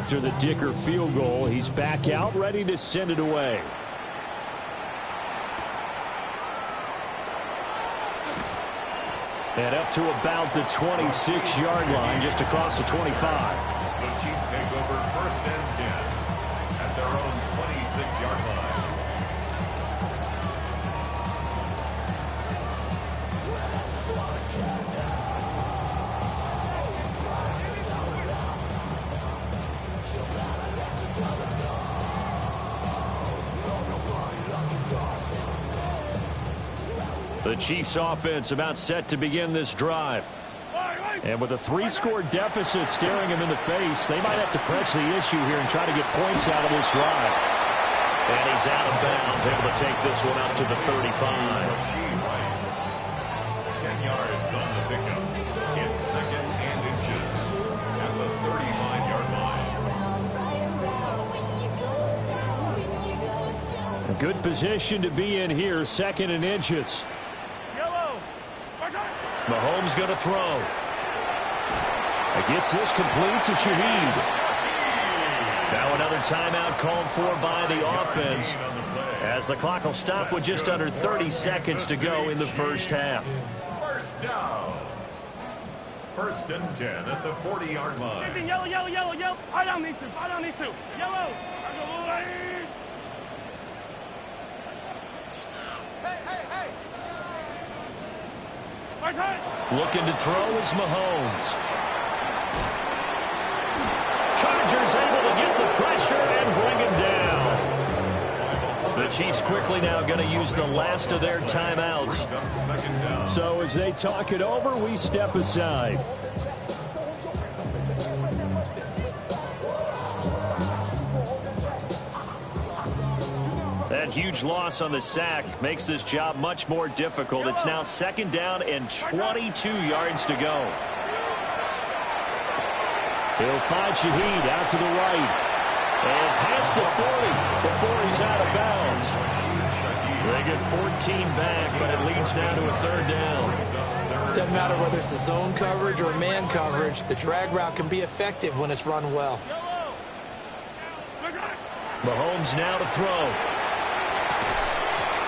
after the Dicker field goal. He's back out, ready to send it away. And up to about the 26-yard line, just across the 25. The Chiefs take over 1st and 10 at their own 26-yard line. The Chiefs offense about set to begin this drive. And with a 3-score deficit staring him in the face, they might have to press the issue here and try to get points out of this drive. And he's out of bounds, able to take this one up to the 35. 10 yards on the pickup. It's 2nd and inches at the 35-yard line. Good position to be in here, 2nd and inches. Mahomes going to throw. Gets this complete to Shaheed. Now another timeout called for by the offense, as the clock will stop with just under 30 seconds to go in the first half. First down. 1st and 10 at the 40-yard line. Yellow, yellow, yellow, yellow. Eye down these two. Eye down these two. Yellow. Looking to throw is Mahomes. Chargers able to get the pressure and bring him down. The Chiefs quickly now going to use the last of their timeouts. So as they talk it over, we step aside. That huge loss on the sack makes this job much more difficult. It's now 2nd down and 22 yards to go. He'll find Shaheed out to the right. And past the 40 before he's out of bounds. They get 14 back, but it leads now to a 3rd down. Doesn't matter whether it's a zone coverage or man coverage, the drag route can be effective when it's run well. Mahomes now to throw.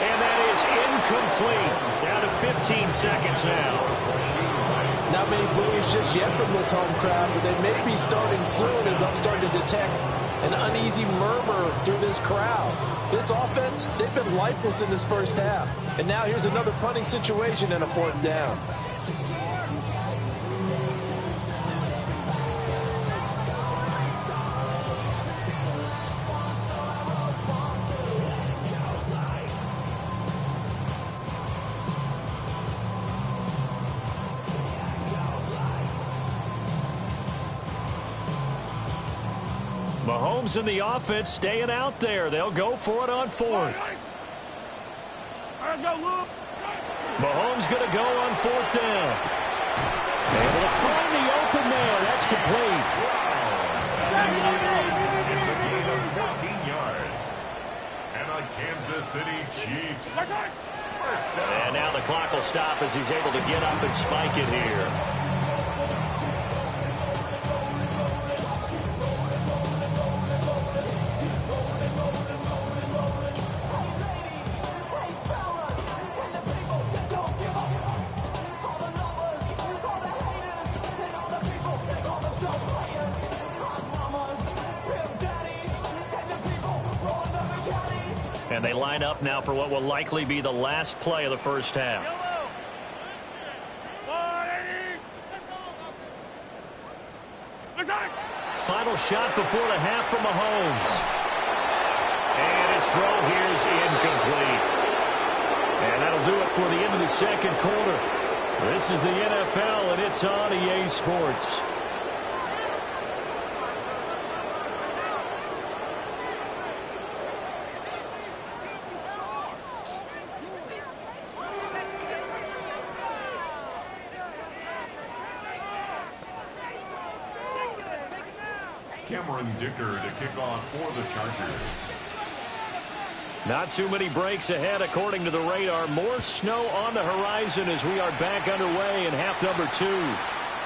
And that is incomplete. Down to 15 seconds now. Not many boos just yet from this home crowd, but they may be starting soon, as I'm starting to detect an uneasy murmur through this crowd. This offense, they've been lifeless in this first half. And now here's another punting situation and a 4th down. Mahomes and the offense staying out there. They'll go for it on 4th. Mahomes going to go on 4th down. Able to find the open man. That's complete. It's a gain of 14 yards. And a Kansas City Chiefs. First down. And now the clock will stop as he's able to get up and spike it here. And they line up now for what will likely be the last play of the first half. Final shot before the half from Mahomes. And his throw here is incomplete. And that'll do it for the end of the 2nd quarter. This is the NFL, and it's on EA Sports. Cameron Dicker to kick off for the Chargers. Not too many breaks ahead according to the radar. More snow on the horizon as we are back underway in half number 2.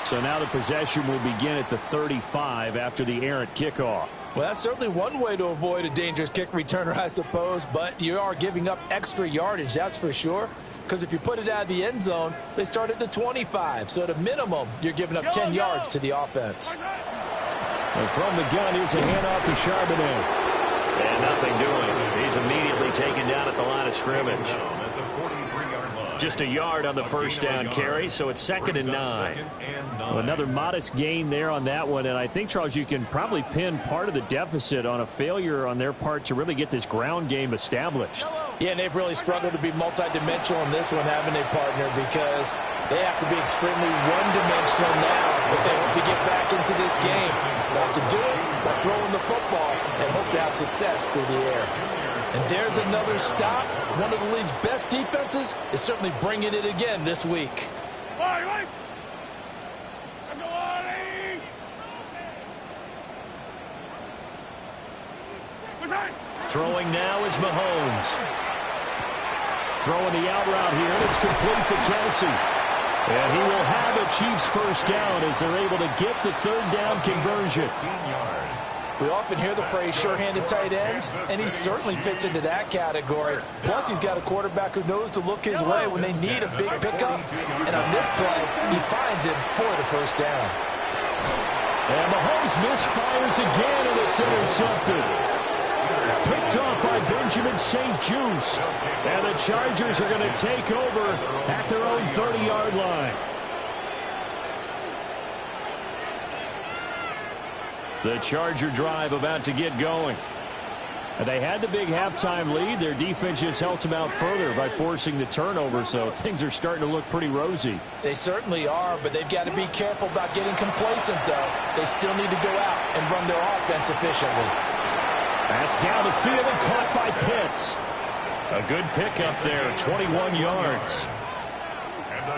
So now the possession will begin at the 35 after the errant kickoff. Well, that's certainly one way to avoid a dangerous kick returner, I suppose, but you are giving up extra yardage, that's for sure. Because if you put it out of the end zone, they start at the 25. So at a minimum, you're giving up 10 yards to the offense. And from the gun, here's a handoff to Charbonnet. And nothing doing. He's immediately taken down at the line of scrimmage. Just a yard on the first down carry, so it's 2nd and 9. Well, another modest gain there on that one, and I think, Charles, you can probably pin part of the deficit on a failure on their part to really get this ground game established. Yeah, and they've really struggled to be multidimensional in this one, haven't they, partner, because they have to be extremely one-dimensional now if they hope to get back into this game. They have to do it by throwing the football and hope to have success through the air. And there's another stop. One of the league's best defenses is certainly bringing it again this week. Throwing now is Mahomes. Throwing the out route here, and it's complete to Kelsey. And he will have a Chiefs first down as they're able to get the 3rd down conversion. We often hear the phrase sure-handed tight ends, and he certainly fits into that category. Plus, he's got a quarterback who knows to look his way when they need a big pickup. And on this play, he finds him for the first down. And Mahomes misfires again, and it's intercepted. Picked off by Benjamin St-Juste. And the Chargers are going to take over at their own 30-yard line. The Charger drive about to get going. They had the big halftime lead. Their defense just helped them out further by forcing the turnover, so things are starting to look pretty rosy. They certainly are, but they've got to be careful about getting complacent, though. They still need to go out and run their offense efficiently. That's down the field and caught by Pitts. A good pickup there, 21 yards.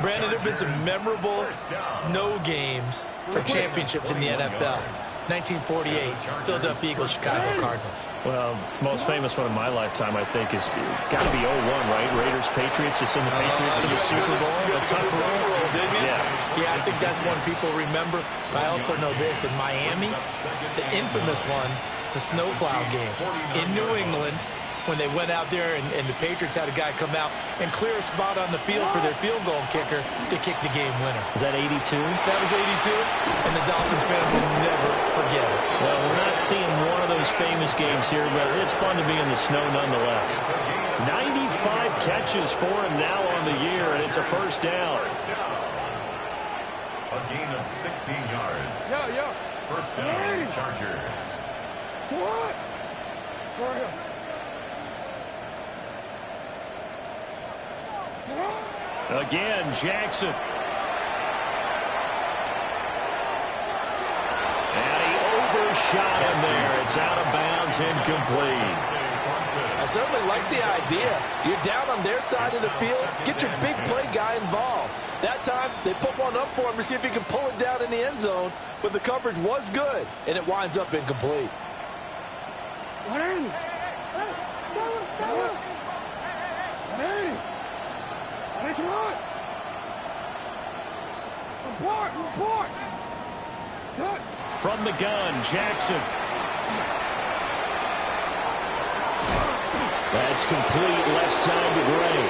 Brandon, there have been some memorable snow games for championships in the NFL. 1948, Philadelphia Eagles, Chicago Cardinals. Well, the most famous one in my lifetime, I think, is got to be 01, right? Raiders, Patriots, to send the Patriots to the Super Bowl. The tuck roll, didn't you? Yeah, I think that's one people remember. I also know this. In Miami, the infamous one, the snowplow game in New England, when they went out there and the Patriots had a guy come out and clear a spot on the field for their field goal kicker to kick the game winner. Is that 82? That was 82, and the Dolphins fans will never forget it. Well, we're not seeing one of those famous games here, but it's fun to be in the snow nonetheless. 95 catches for him now on the year, and it's a first down. A gain of 16 yards. First down, Chargers. What? Again, Jackson. And he overshot him there. It's out of bounds, incomplete. I certainly like the idea. You're down on their side of the field. Get your big play guy involved. That time, they put one up for him to see if he can pull it down in the end zone. But the coverage was good, and it winds up incomplete. From the gun, Jackson. That's complete left side to Gray.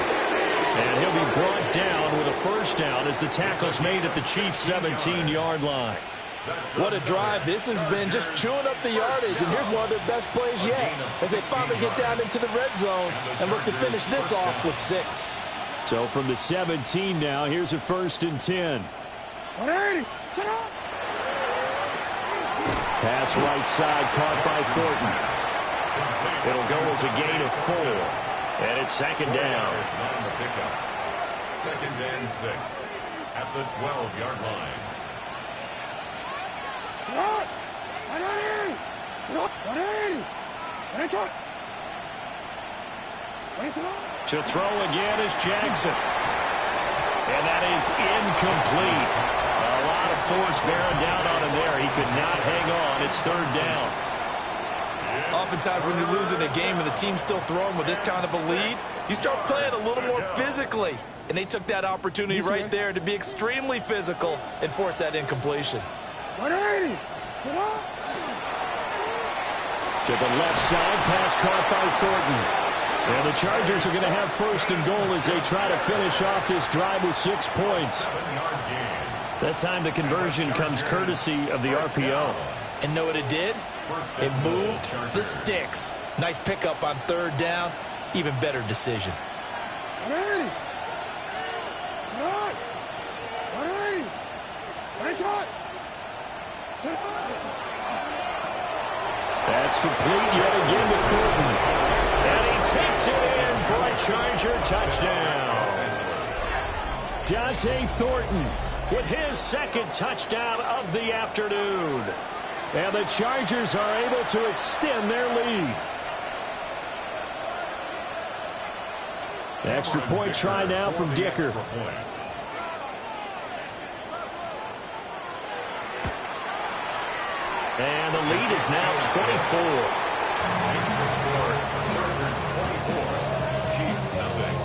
And he'll be brought down with a first down as the tackle's made at the Chiefs' 17-yard line. What a drive this has been, just chewing up the yardage. And here's one of their best plays yet as they finally get down into the red zone and look to finish this off with 6. So from the 17 now, here's a 1st and 10. Pass right side caught by Thornton. It'll go as a gain of 4. And it's 2nd down. On the pickup. 2nd and 6 at the 12-yard line. To throw again is Jackson. And that is incomplete. A lot of force bearing down on him there. He could not hang on. It's 3rd down. Oftentimes when you're losing a game and the team's still throwing with this kind of a lead, you start playing a little more physically. And they took that opportunity right there to be extremely physical and force that incompletion. To the left side, pass caught by Thornton. And the Chargers are going to have first and goal as they try to finish off this drive with 6 points. That time the conversion comes courtesy of the RPO. And know what it did? It moved the sticks. Nice pickup on third down. Even better decision. That's complete yet again to Thornton. And he takes it in for a Charger touchdown. Dante Thornton with his second touchdown of the afternoon. And the Chargers are able to extend their lead. Extra point try now from Dicker. And the lead is now 24. Extra score, Chargers 24, Chiefs nothing.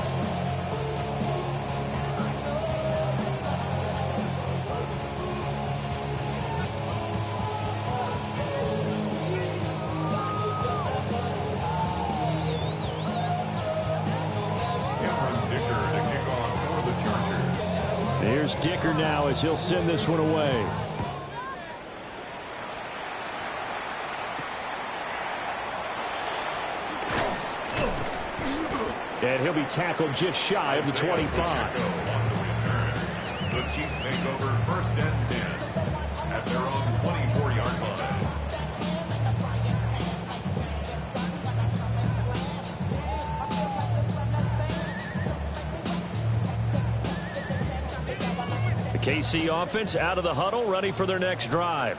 Cameron Dicker to kick off for the Chargers. Here's Dicker now as he'll send this one away. And he'll be tackled just shy of the 25. The Chiefs take over first and 10 at their own 24-yard line. The KC offense out of the huddle, ready for their next drive.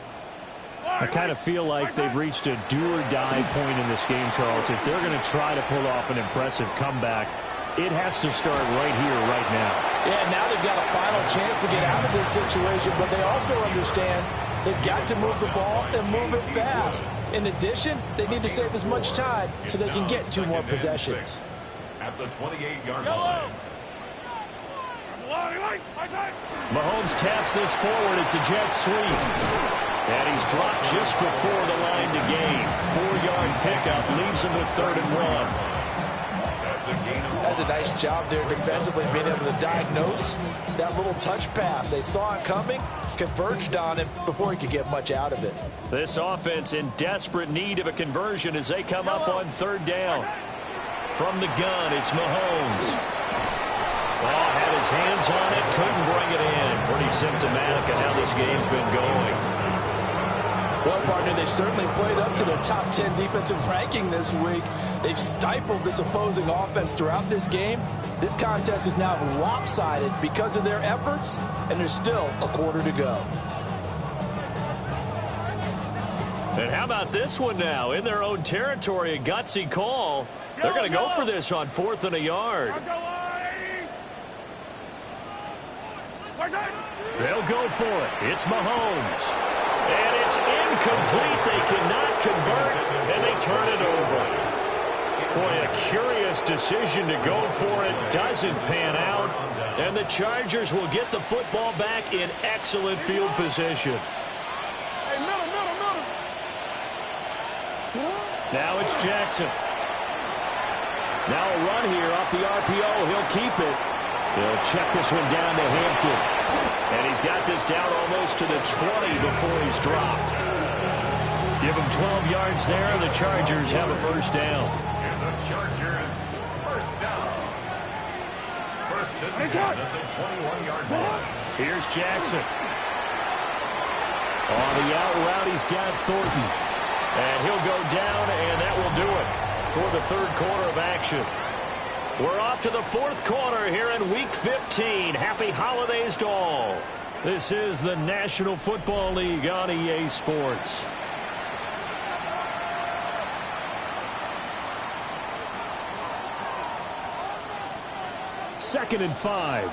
I kind of feel like they've reached a do-or-die point in this game, Charles. If they're going to try to pull off an impressive comeback, it has to start right here, right now. Yeah, now they've got a final chance to get out of this situation, but they also understand they've got to move the ball and move it fast. In addition, they need to save as much time so they can get 2 more possessions. At the 28-yard line. Mahomes taps this forward. It's a jet sweep. And he's dropped just before the line to gain. 4-yard pickup leaves him with 3rd and 1. That's a nice job there defensively, being able to diagnose that little touch pass. They saw it coming, converged on him before he could get much out of it. This offense in desperate need of a conversion as they come up on 3rd down. From the gun, it's Mahomes. Had his hands on it, couldn't bring it in. Pretty symptomatic of how this game's been going. Well, partner, they've certainly played up to their top 10 defensive ranking this week. They've stifled this opposing offense throughout this game. This contest is now lopsided because of their efforts, and there's still a quarter to go. And how about this one now? In their own territory, a gutsy call. They're going to go for this on 4th and a yard. They'll go for it. It's Mahomes. And it's incomplete. They cannot convert, and they turn it over. Boy, a curious decision to go for it. Doesn't pan out. And the Chargers will get the football back in excellent field position. Now it's Jackson. Now a run here off the RPO. He'll keep it. He'll check this one down to Hampton. And he's got this down almost to the 20 before he's dropped. Give him 12 yards there, and the Chargers have a first down. And the Chargers, first down. First and 10 at the 21-yard line. Here's Jackson. On the out route, he's got Thornton. And he'll go down, and that will do it for the 3rd quarter of action. We're off to the 4th quarter here in Week 15. Happy holidays to all. This is the National Football League on EA Sports. Second and 5.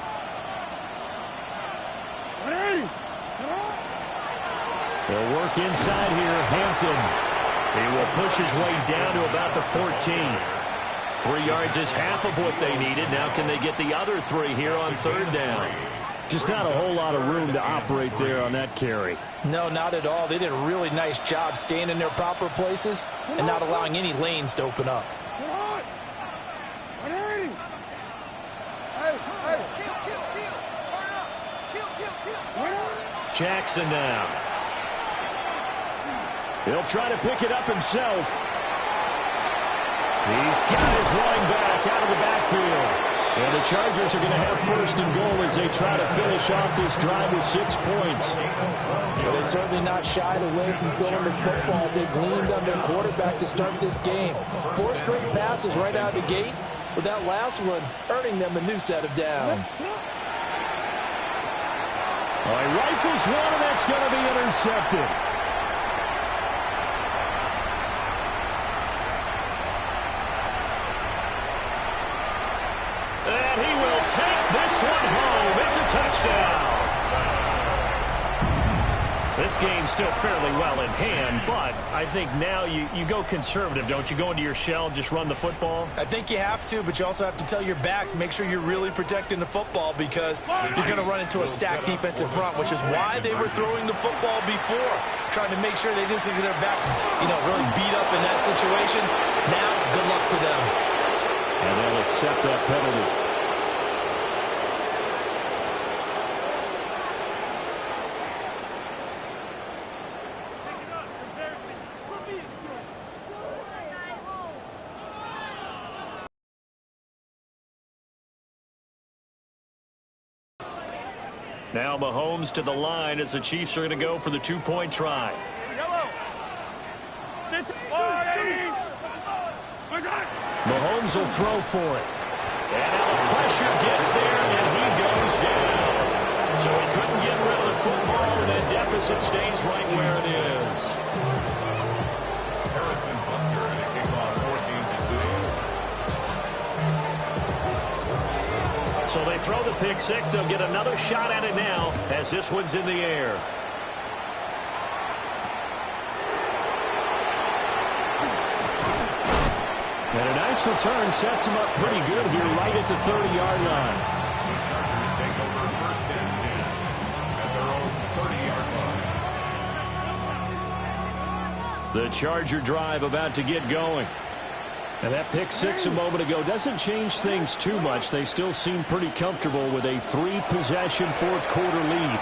They'll work inside here. Hampton. He will push his way down to about the 14. 3 yards is half of what they needed. Now can they get the other 3 here on third down? Just not a whole lot of room to operate there on that carry. No, not at all. They did a really nice job staying in their proper places and not allowing any lanes to open up. Jackson now. He'll try to pick it up himself. He's got his running back out of the backfield. And the Chargers are going to have first and goal as they try to finish off this drive with 6 points. Well, they're certainly not shied away from throwing the football as they've leaned on their quarterback to start this game. 4 straight passes right out of the gate, with that last one earning them a new set of downs. All right, rifles one, and that's going to be intercepted. And he will take this one home. It's a touchdown. This game's still fairly well in hand, but I think now you go conservative, don't you? Go into your shell, just run the football? I think you have to, but you also have to tell your backs, make sure you're really protecting the football because you're going to run into a stacked defensive front, which is why they were throwing the football before, trying to make sure they just get their backs, really beat up in that situation. Now, good luck to them. And they'll accept that penalty. Now Mahomes to the line as the Chiefs are going to go for the 2-point try. Mahomes will throw for it. And now the pressure gets there, and he goes down. So he couldn't get rid of the football, and the deficit stays right where it is. Harrison Butker and a kickoff, 14-6. So they throw the pick six. They'll get another shot at it now as this one's in the air. And a nice return sets him up pretty good here right at the 30-yard line. The Chargers take over first and 10 at their own 30-yard line. The Charger drive about to get going. And that pick six a moment ago doesn't change things too much. They still seem pretty comfortable with a 3-possession fourth-quarter lead.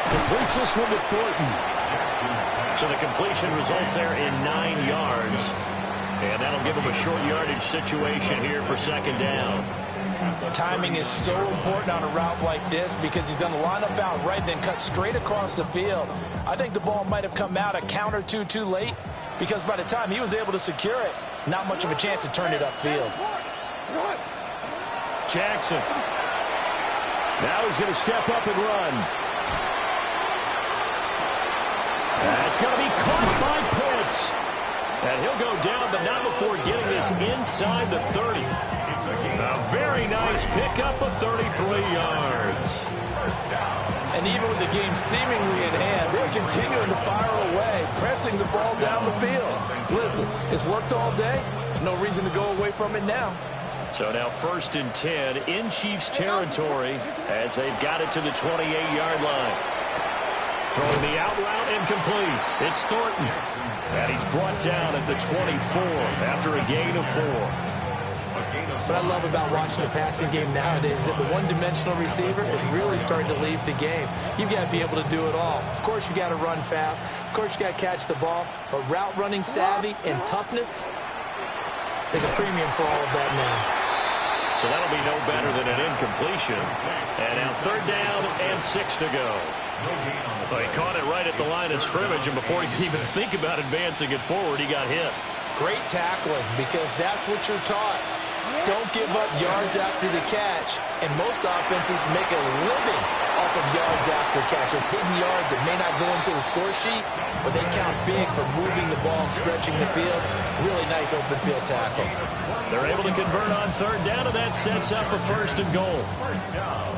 Completes this one to Thornton. So the completion results there in 9 yards. And that'll give him a short yardage situation here for second down. Timing is so important on a route like this because he's going to line up out right, then cut straight across the field. I think the ball might have come out a count or two too late because by the time he was able to secure it, not much of a chance to turn it upfield. Jackson. Now he's going to step up and run. That's going to be caught by Pitts. And he'll go down, but not before getting this inside the 30. A very nice pickup of 33 yards. And even with the game seemingly in hand, they're continuing to fire away, pressing the ball down the field. Listen, it's worked all day. No reason to go away from it now. So now first and 10 in Chiefs territory as they've got it to the 28-yard line. Throwing the out route incomplete. It's Thornton. And he's brought down at the 24 after a gain of 4. What I love about watching the passing game nowadays is that the one-dimensional receiver is really starting to leave the game. You've got to be able to do it all. Of course, you got to run fast. Of course, you got to catch the ball. But route running savvy and toughness, there's a premium for all of that now. So that'll be no better than an incompletion. And now third down and 6 to go. Well, he caught it right at the line of scrimmage, and before he could even think about advancing it forward, he got hit. Great tackling, because that's what you're taught. Don't give up yards after the catch. And most offenses make a living off of yards after catches. Hidden yards that may not go into the score sheet, but they count big for moving the ball, stretching the field. Really nice open field tackle. They're able to convert on third down, and that sets up a first and goal. First down.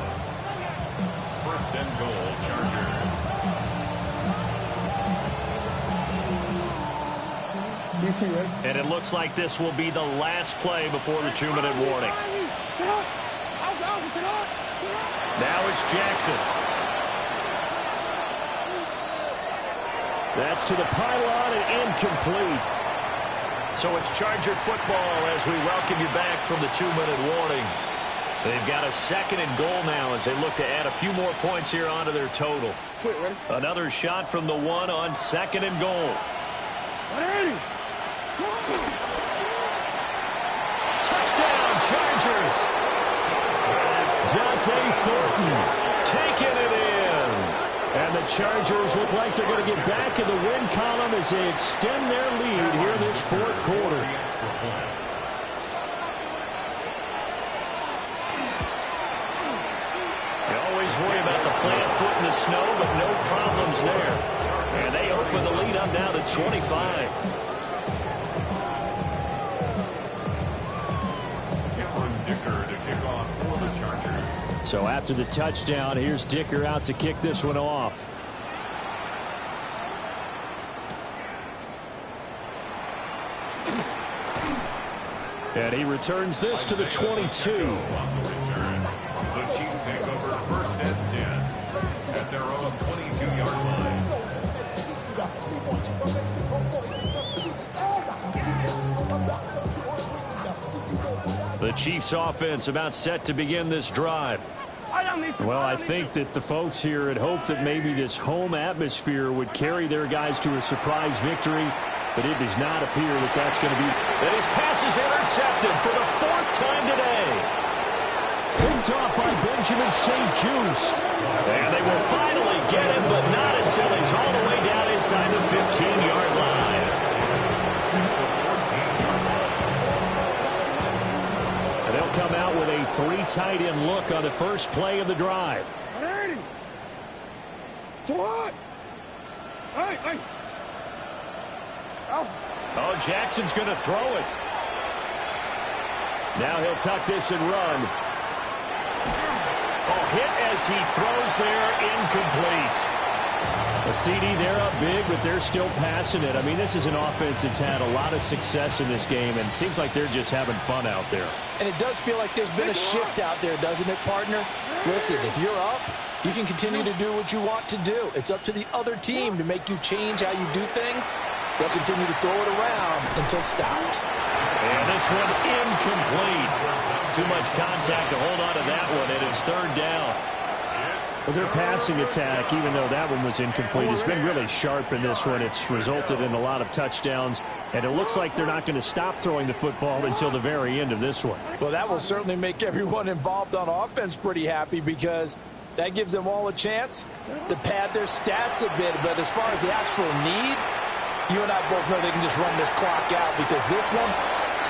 First and goal, Chargers. And it looks like this will be the last play before the 2-minute warning. Now it's Jackson. That's to the pylon and incomplete. So it's Charger football as we welcome you back from the 2-minute warning. They've got a 2nd and goal now as they look to add a few more points here onto their total. Another shot from the 1 on 2nd and goal. Touchdown, Chargers. Dante Thornton taking it in. And the Chargers look like they're going to get back in the win column as they extend their lead here in this 4th quarter. You always worry about the plant foot in the snow, but no problems there. And they open the lead up now to 25. So after the touchdown, here's Dicker out to kick this one off. And he returns this to the 22. The Chiefs take over 1st and 10 at their own 22-yard line. The Chiefs offense about set to begin this drive. Well, I think that the folks here had hoped that maybe this home atmosphere would carry their guys to a surprise victory, but it does not appear that that's going to be. And his pass is intercepted for the 4th time today. Picked off by Benjamin St-Juste. And they will finally get him, but not until he's all the way down inside the 15-yard line. And they'll come out with a 3 tight end look on the first play of the drive. Oh, Jackson's going to throw it. Now he'll tuck this and run. Oh, hit as he throws there, incomplete. A CD, they're up big, but they're still passing it. I mean, this is an offense that's had a lot of success in this game, and it seems like they're just having fun out there. And it does feel like there's been a shift out there, doesn't it, partner? Listen, if you're up, you can continue to do what you want to do. It's up to the other team to make you change how you do things. They'll continue to throw it around until stopped. And this one incomplete. Too much contact to hold on to that one, and it's 3rd down. Well, their passing attack, even though that one was incomplete, has been really sharp in this one. It's resulted in a lot of touchdowns, and it looks like they're not going to stop throwing the football until the very end of this one. Well, that will certainly make everyone involved on offense pretty happy because that gives them all a chance to pad their stats a bit. But as far as the actual need, you and I both know they can just run this clock out because this one.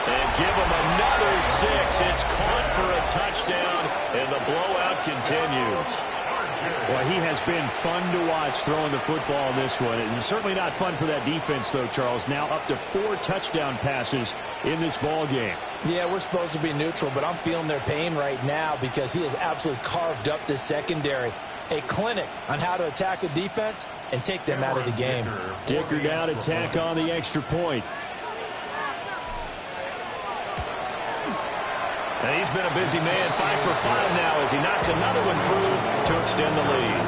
And give them another 6. It's caught for a touchdown, and the blowout continues. Well, he has been fun to watch throwing the football in this one. It's certainly not fun for that defense, though, Charles. Now up to 4 touchdown passes in this ball game. Yeah, we're supposed to be neutral, but I'm feeling their pain right now because he has absolutely carved up this secondary. A clinic on how to attack a defense and take them out of the game. Dicker down to tack on the extra point. And he's been a busy man, 5 for 5 now as he knocks another one through to extend the lead.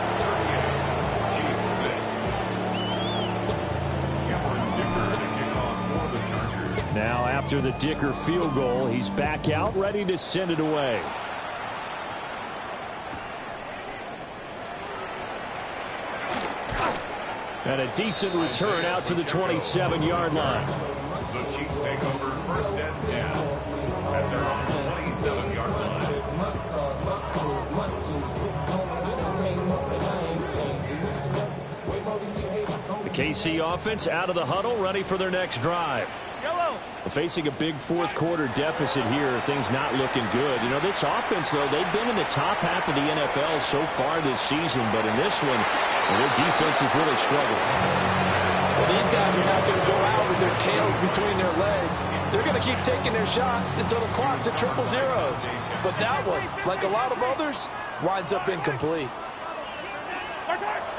Now after the Dicker field goal, he's back out ready to send it away. And a decent return out to the 27-yard line. The Chiefs take over 1st and 10 at their own 27-yard line. The KC offense out of the huddle, ready for their next drive. Facing a big 4th quarter deficit here, things not looking good. You know, this offense, though, they've been in the top half of the NFL so far this season, but in this one, their defense has really struggled. Well, these guys are not going to go out with their tails between their legs. They're going to keep taking their shots until the clock's at 000. But that one, like a lot of others, winds up incomplete.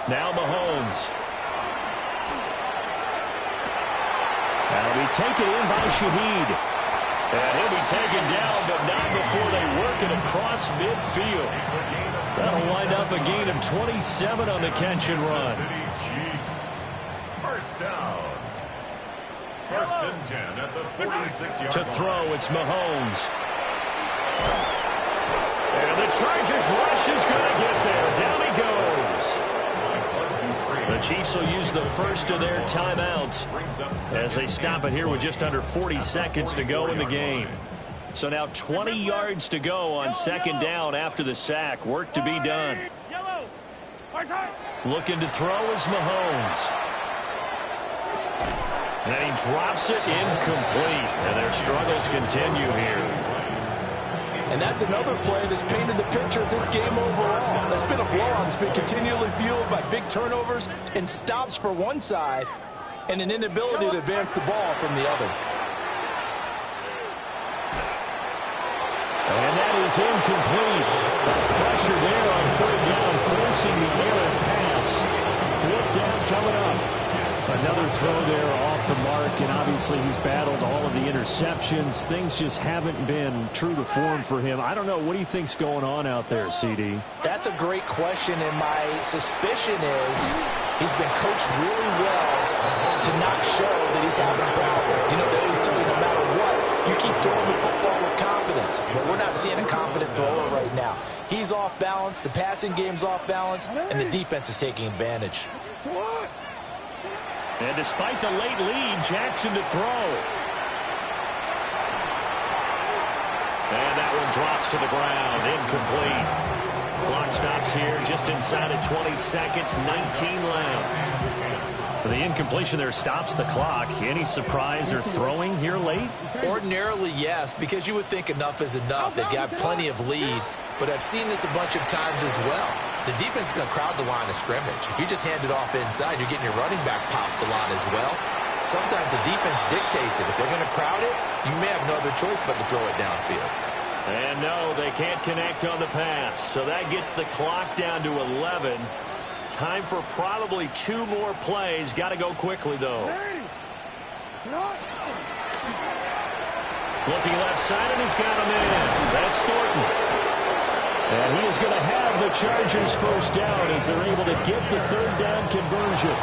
Now Mahomes. That'll be taken in by Shaheed. And he'll be taken down, but not before they work it across midfield. That'll wind up a gain of 27 on the catch and run. First down. First and 10 at the 46-yard line. To throw, it's Mahomes. And the Chargers rush is going to get there. Down he goes. The Chiefs will use the first of their timeouts as they stop it here with just under 40 seconds to go in the game. So now 20 yards to go on second down after the sack. Work to be done. Looking to throw is Mahomes. And he drops it incomplete. And their struggles continue here. And that's another play that's painted the picture of this game overall. It's been a blowout that's been continually fueled by big turnovers and stops for one side and an inability to advance the ball from the other. And that is incomplete. Pressure there on third down, forcing the errant pass. Fourth down coming up. Another throw there off the mark, and obviously he's battled all of the interceptions. Things just haven't been true to form for him. I don't know. What do you think's going on out there, CD? That's a great question, and my suspicion is he's been coached really well to not show that he's having a problem. You know, they always tell you no matter what, you keep throwing the football with confidence. But we're not seeing a confident thrower right now. He's off balance, the passing game's off balance, and the defense is taking advantage. And despite the late lead, Jackson to throw. And that one drops to the ground, incomplete. Clock stops here just inside of 20 seconds, 19 left. The incompletion there stops the clock. Any surprise they're throwing here late? Ordinarily, yes, because you would think enough is enough. They've got plenty of lead, but I've seen this a bunch of times as well. The defense is going to crowd the line of scrimmage. If you just hand it off inside, you're getting your running back popped a lot as well. Sometimes the defense dictates it. If they're going to crowd it, you may have no other choice but to throw it downfield. And no, they can't connect on the pass. So that gets the clock down to 11. Time for probably 2 more plays. Got to go quickly, though. Looking left side, and he's got him in. That's Thornton. And he is going to have the Chargers first down as they're able to get the third down conversion.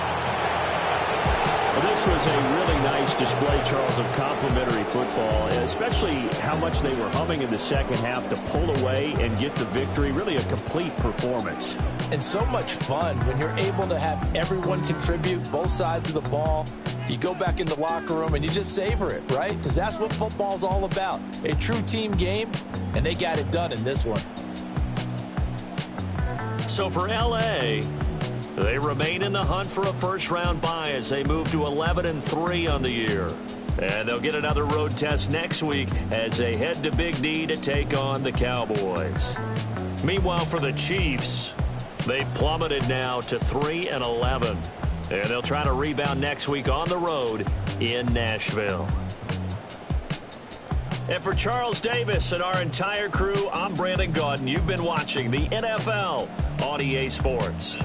Well, this was a really nice display, Charles, of complimentary football, and especially how much they were humming in the second half to pull away and get the victory. Really a complete performance. And so much fun when you're able to have everyone contribute, both sides of the ball. You go back in the locker room and you just savor it, right? Because that's what football's all about. A true team game, and they got it done in this one. So for L.A., they remain in the hunt for a first-round bye as they move to 11-3 on the year. And they'll get another road test next week as they head to Big D to take on the Cowboys. Meanwhile, for the Chiefs, they've plummeted now to 3-11. And they'll try to rebound next week on the road in Nashville. And for Charles Davis and our entire crew, I'm Brandon Gaudin. You've been watching the NFL on EA Sports.